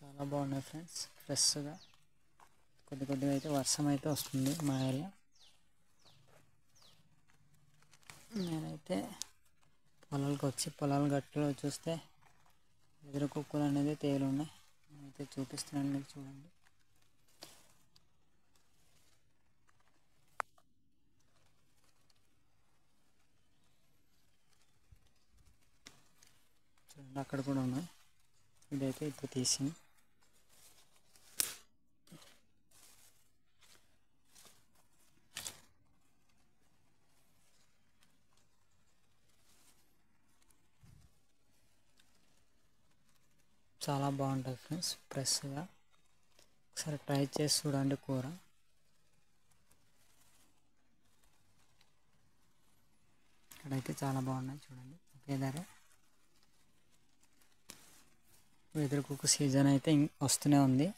చాలా బాగున్నాయి ఫ్రెండ్స్. ఫ్రెష్గా కొద్దిగా అయితే వర్షం అయితే వస్తుంది మా ఏరియా. నేనైతే పొలాలకు వచ్చి పొలాల గట్టులో చూస్తే ఎదురు కుక్కలు అనేది తేలున్నాయి. నేనైతే చూపిస్తున్నాను మీకు చూడండి. చూడండి అక్కడ కూడా ఉన్నాయి. ఇదైతే ఇప్పుడు తీసింది. చాలా బాగుంటుంది ఫ్రెండ్స్. ఫ్రెష్గా ఒకసారి ట్రై చేసి చూడండి కూర. ఇక్కడైతే చాలా బాగున్నాయి చూడండి. ఒకే ధర. వెదురు కుక్కు సీజన్ అయితే వస్తూనే ఉంది.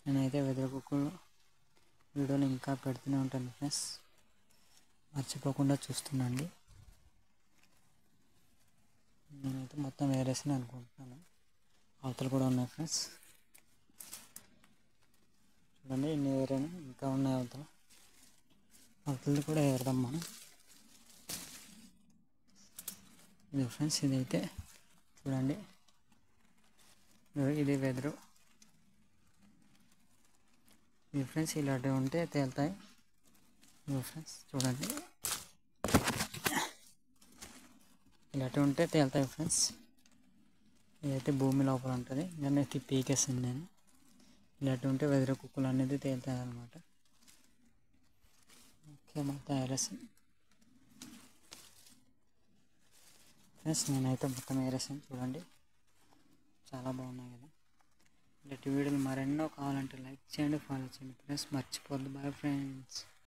నేనైతే వెదురు కుక్కు వీడియోలు ఇంకా పెడుతూనే ఉంటాను ఫ్రెండ్స్. మర్చిపోకుండా చూస్తున్నాండి. నేనైతే మొత్తం వేరేసి అనుకుంటున్నాను. అవతలు కూడా ఉన్నాయి ఫ్రెండ్స్. చూడండి ఇన్ని వేరేనా ఇంకా ఉన్నాయి. అవతలు కూడా వేరదాం మనం. ఇది ఫ్రెండ్స్, ఇదైతే చూడండి. ఇది వెదురు. ఇది ఫ్రెండ్స్ ఇలాంటివి ఉంటే తేలుతాయి. ఇది ఫ్రెండ్స్ చూడండి, ఇలాంటివి ఉంటే తేలుతాయి ఫ్రెండ్స్. ఇదైతే భూమి లోపల ఉంటుంది. దాన్ని అయితే పీకేసింది నేను. ఇలాంటివి ఉంటే వెదురు కుక్కలు అనేది తేలుతాయి అన్నమాట. ఓకే, మొత్తం ఏరేసాను ఫ్రెండ్స్. నేనైతే మొత్తం ఏరేసాను చూడండి. చాలా బాగున్నాయి కదా. ఇలాంటి వీడియోలు మరెన్నో కావాలంటే లైక్ చేయండి, ఫాలో చేయండి ఫ్రెండ్స్. మర్చిపోద్దు. Bye friends.